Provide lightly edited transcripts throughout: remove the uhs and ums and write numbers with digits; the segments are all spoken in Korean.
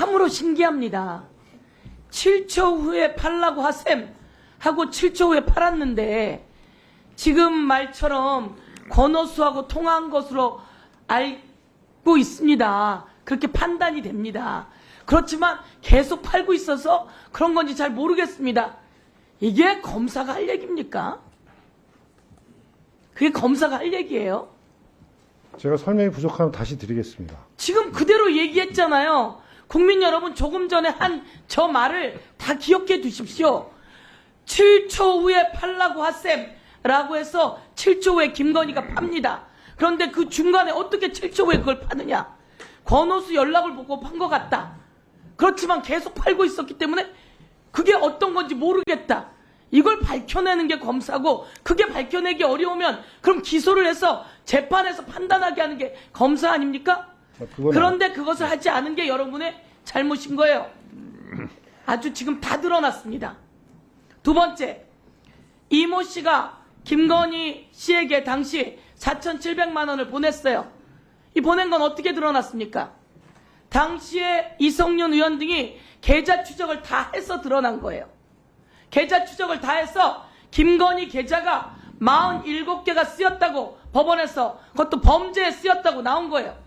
참으로 신기합니다. 7초 후에 팔라고 하셈 하고 7초 후에 팔았는데 지금 말처럼 권오수하고 통화한 것으로 알고 있습니다. 그렇게 판단이 됩니다. 그렇지만 계속 팔고 있어서 그런 건지 잘 모르겠습니다. 이게 검사가 할 얘기입니까? 그게 검사가 할 얘기예요? 제가 설명이 부족하면 다시 드리겠습니다. 지금 그대로 얘기했잖아요. 국민 여러분, 조금 전에 한 저 말을 다 기억해 두십시오. 7초 후에 팔라고 하셈 라고 해서 7초 후에 김건희가 팝니다. 그런데 그 중간에 어떻게 7초 후에 그걸 파느냐? 권오수 연락을 보고 판 것 같다. 그렇지만 계속 팔고 있었기 때문에 그게 어떤 건지 모르겠다. 이걸 밝혀내는 게 검사고, 그게 밝혀내기 어려우면 그럼 기소를 해서 재판에서 판단하게 하는 게 검사 아닙니까? 그런데 그것을 하지 않은 게 여러분의 잘못인 거예요. 아주 지금 다 드러났습니다. 두 번째, 이모 씨가 김건희 씨에게 당시 4,700만 원을 보냈어요. 이 보낸 건 어떻게 드러났습니까? 당시에 이성윤 의원 등이 계좌 추적을 다 해서 드러난 거예요. 계좌 추적을 다 해서 김건희 계좌가 47개가 쓰였다고 법원에서, 그것도 범죄에 쓰였다고 나온 거예요.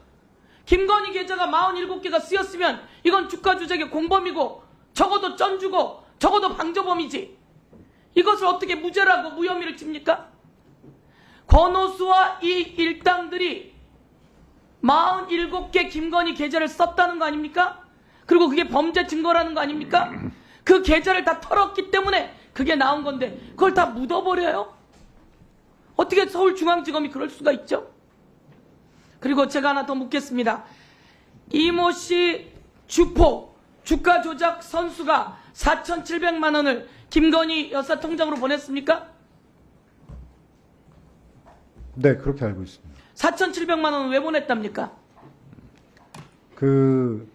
김건희 계좌가 47개가 쓰였으면 이건 주가 조작의 공범이고 적어도 쩐주고 적어도 방조범이지. 이것을 어떻게 무죄라고 무혐의를 칩니까? 권오수와 이 일당들이 47개 김건희 계좌를 썼다는 거 아닙니까? 그리고 그게 범죄 증거라는 거 아닙니까? 그 계좌를 다 털었기 때문에 그게 나온 건데 그걸 다 묻어버려요? 어떻게 서울중앙지검이 그럴 수가 있죠? 그리고 제가 하나 더 묻겠습니다. 이모 씨 주포, 주가 조작 선수가 4,700만 원을 김건희 여사 통장으로 보냈습니까? 네, 그렇게 알고 있습니다. 4,700만 원은 왜 보냈답니까? 그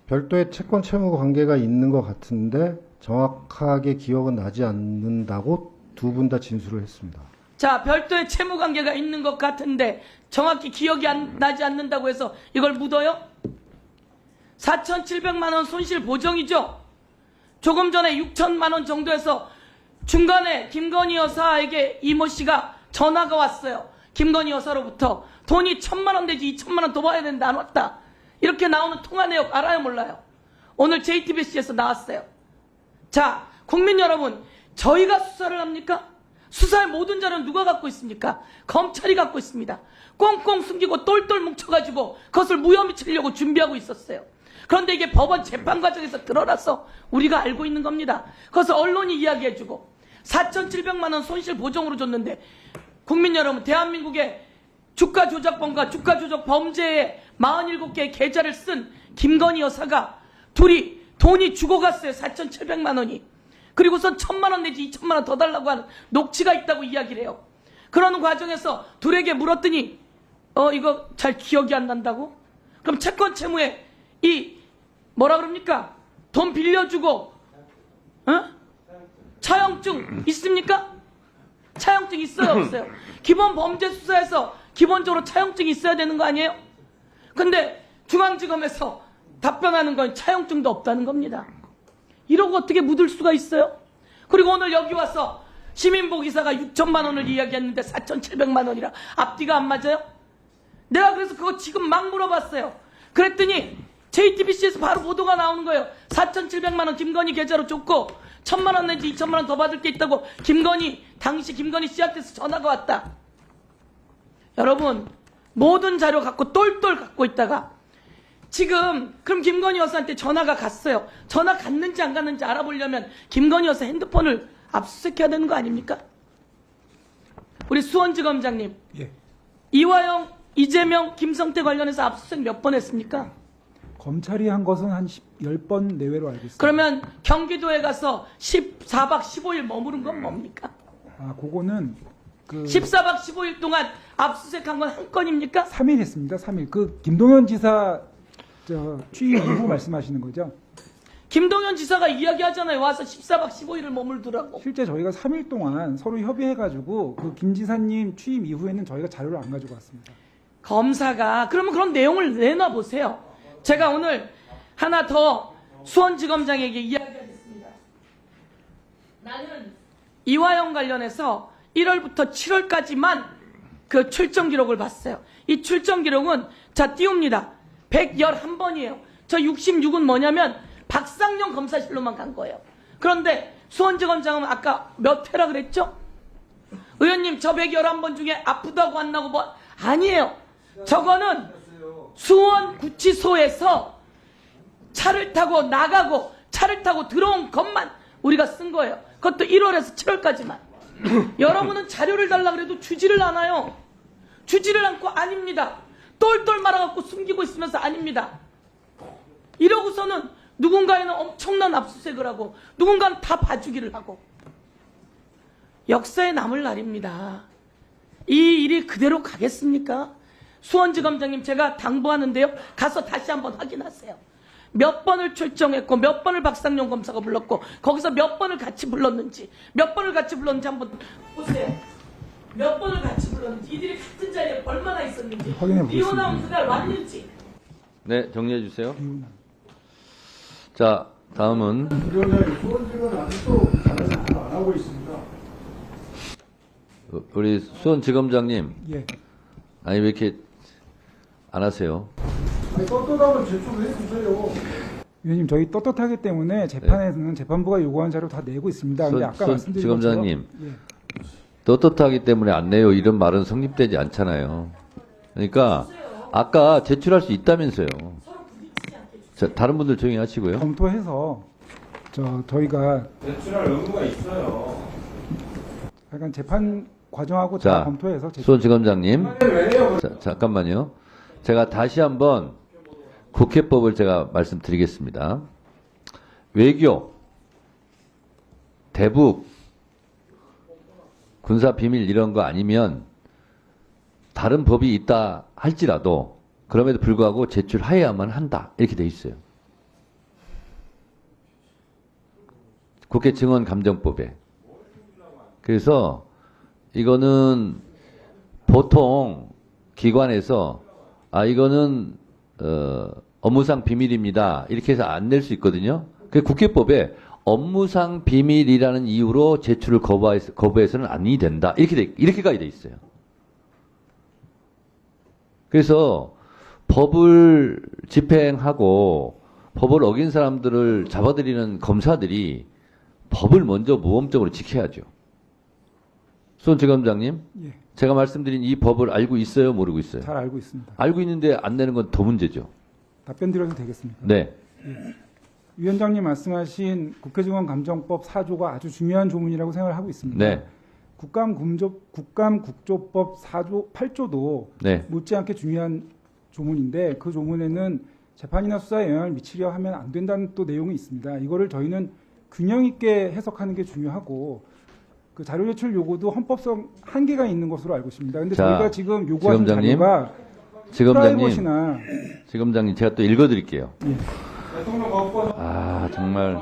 별도의 채권 채무 관계가 있는 것 같은데 정확하게 기억은 나지 않는다고 두 분 다 진술을 했습니다. 자, 별도의 채무 관계가 있는 것 같은데 정확히 기억이 나지 않는다고 해서 이걸 묻어요? 4,700만 원 손실 보정이죠? 조금 전에 6천만 원 정도에서 중간에 김건희 여사에게 이모 씨가 전화가 왔어요. 김건희 여사로부터 돈이 1,000만 원 내지 2,000만 원 더 받아야 된다, 안 왔다. 이렇게 나오는 통화 내역 알아요, 몰라요? 오늘 JTBC에서 나왔어요. 자, 국민 여러분, 저희가 수사를 합니까? 수사의 모든 자료는 누가 갖고 있습니까? 검찰이 갖고 있습니다. 꽁꽁 숨기고 똘똘 뭉쳐가지고 그것을 무혐의 치려고 준비하고 있었어요. 그런데 이게 법원 재판 과정에서 드러나서 우리가 알고 있는 겁니다. 그것을 언론이 이야기해주고 4,700만 원 손실 보정으로 줬는데, 국민 여러분, 대한민국의 주가 조작범과 주가 조작 범죄에 47개의 계좌를 쓴 김건희 여사가 둘이 돈이 죽어갔어요. 4,700만 원이. 그리고선 1,000만 원 내지 2,000만 원 더 달라고 하는 녹취가 있다고 이야기를 해요. 그러는 과정에서 둘에게 물었더니 이거 잘 기억이 안 난다고? 그럼 채권 채무에 이 뭐라 그럽니까? 돈 빌려주고 차용증 있습니까? 차용증 있어요, 없어요? 기본 범죄 수사에서 기본적으로 차용증이 있어야 되는 거 아니에요? 근데 중앙지검에서 답변하는 건 차용증도 없다는 겁니다. 이러고 어떻게 묻을 수가 있어요? 그리고 오늘 여기 와서 시민보 기사가 6천만 원을 이야기했는데 4,700만 원이라 앞뒤가 안 맞아요? 내가 그래서 그거 지금 막 물어봤어요. 그랬더니 JTBC에서 바로 보도가 나오는 거예요. 4,700만 원 김건희 계좌로 줬고 1,000만 원 내지 2,000만 원 더 받을 게 있다고 당시 김건희 씨한테서 전화가 왔다. 여러분, 모든 자료 갖고 똘똘 갖고 있다가 지금 그럼 김건희 여사한테 전화가 갔어요. 전화 갔는지 안 갔는지 알아보려면 김건희 여사 핸드폰을 압수수색해야 되는 거 아닙니까? 우리 수원지검장님, 예. 이화영, 이재명, 김성태 관련해서 압수수색 몇 번 했습니까? 검찰이 한 것은 한 10번 내외로 알고 있습니다. 그러면 경기도에 가서 14박 15일 머무른 건 뭡니까? 그거는 14박 15일 동안 압수수색한 건 한 건입니까? 3일 했습니다. 3일. 김동연 지사 취임 이후 말씀하시는 거죠? 김동연 지사가 이야기하잖아요. 와서 14박 15일을 머물더라고. 실제 저희가 3일 동안 서로 협의해가지고 그 김 지사님 취임 이후에는 저희가 자료를 안 가지고 왔습니다. 검사가 그러면 그런 내용을 내놔 보세요. 제가 오늘 하나 더 수원지검장에게 이야기하겠습니다. 나는 이화영 관련해서 1월부터 7월까지만 그 출정 기록을 봤어요. 이 출정 기록은 자 띄웁니다. 111번이에요. 저 66은 뭐냐면 박상용 검사실로만 간 거예요. 그런데 수원지검장은 아까 몇 회라 그랬죠? 의원님 저 111번 중에 아프다고 안 나고 뭐 아니에요. 저거는 수원구치소에서 차를 타고 나가고 차를 타고 들어온 것만 우리가 쓴 거예요. 그것도 1월에서 7월까지만. 여러분은 자료를 달라 그래도 주지를 않아요. 주지를 않고 아닙니다. 똘똘 말아갖고 숨기고 있으면서 아닙니다. 이러고서는 누군가에는 엄청난 압수수색을 하고 누군가는 다 봐주기를 하고. 역사에 남을 날입니다. 이 일이 그대로 가겠습니까? 수원지검장님 제가 당부하는데요. 가서 다시 한번 확인하세요. 몇 번을 출정했고 몇 번을 박상용 검사가 불렀고 거기서 몇 번을 같이 불렀는지 한번 보세요. 몇 번을 같이 불렀는지 이들이 같은 자리에 얼마나 있었는지 확인해 보겠습니다. 이혼하면 그날 왔는지. 네, 정리해 주세요. 자, 다음은 수원지검은 아직도 안 하고 있습니다. 우리 수원지검장님. 예. 아니 왜 이렇게 안 하세요? 아니, 떳떳하면 제출을 해주세요. 위원님 저희 떳떳하기 때문에 재판에서는 재판부가 요구한 자료 다 내고 있습니다. 근데 아까 말씀드린 지검장님. 것처럼 예. 떳떳하기 때문에 안 내요. 이런 말은 성립되지 않잖아요. 그러니까 아까 제출할 수 있다면서요. 자, 다른 분들 조용히 하시고요. 검토해서 저희가 제출할 의무가 있어요. 약간 재판 과정하고 자, 다 검토해서 수원지검장님. 자, 잠깐만요. 제가 다시 한번 국회법을 제가 말씀드리겠습니다. 외교, 대북, 군사비밀 이런 거 아니면 다른 법이 있다 할지라도 그럼에도 불구하고 제출하여야만 한다. 이렇게 돼 있어요. 국회 증언감정법에. 그래서 이거는 보통 기관에서 이거는 업무상 비밀입니다. 이렇게 해서 안 낼 수 있거든요. 그 국회법에 업무상 비밀이라는 이유로 제출을 거부해서는 아니 된다. 이렇게까지 돼 있어요. 그래서 법을 집행하고 법을 어긴 사람들을 잡아들이는 검사들이 법을 먼저 모범적으로 지켜야죠. 수원지검장님, 예, 제가 말씀드린 이 법을 알고 있어요, 모르고 있어요? 잘 알고 있습니다. 알고 있는데 안 내는 건 더 문제죠. 답변 드려도 되겠습니까? 네. 위원장님 말씀하신 국회증언감정법 4조가 아주 중요한 조문이라고 생각을 하고 있습니다. 네. 국감국조법 4조, 8조도 네. 못지않게 중요한 조문인데 그 조문에는 재판이나 수사에 영향을 미치려 하면 안 된다는 또 내용이 있습니다. 이거를 저희는 균형 있게 해석하는 게 중요하고 그 자료 제출 요구도 헌법성 한계가 있는 것으로 알고 있습니다. 근데 자, 저희가 지금 요구하는 지검장님, 자료가 프라이버시나 지검장님, 제가 또 읽어드릴게요. 예. 정말.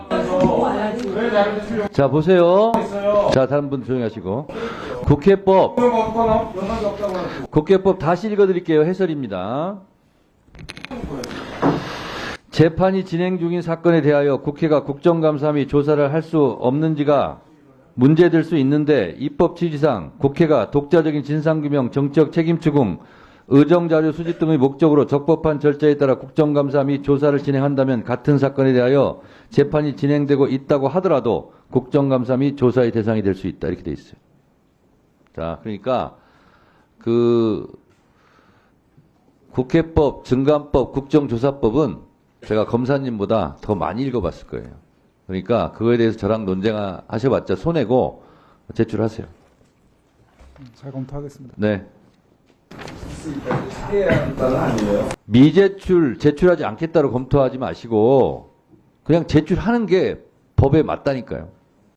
자, 보세요. 자, 다른 분 조용히 하시고. 국회법 다시 읽어드릴게요. 해설입니다. 재판이 진행 중인 사건에 대하여 국회가 국정감사 및 조사를 할 수 없는지가 문제될 수 있는데 입법 취지상 국회가 독자적인 진상규명, 정치적 책임 추궁, 의정자료 수집 등의 목적으로 적법한 절차에 따라 국정감사 및 조사를 진행한다면 같은 사건에 대하여 재판이 진행되고 있다고 하더라도 국정감사 및 조사의 대상이 될 수 있다. 이렇게 돼 있어요. 자, 그러니까 국회법, 증감법, 국정조사법은 제가 검사님보다 더 많이 읽어봤을 거예요. 그러니까 그거에 대해서 저랑 논쟁하셔봤자 손해고 제출하세요. 잘 검토하겠습니다. 네. 해야 한다는 아니에요? 제출하지 않겠다고 검토하지 마시고 그냥 제출하는 게 법에 맞다니까요.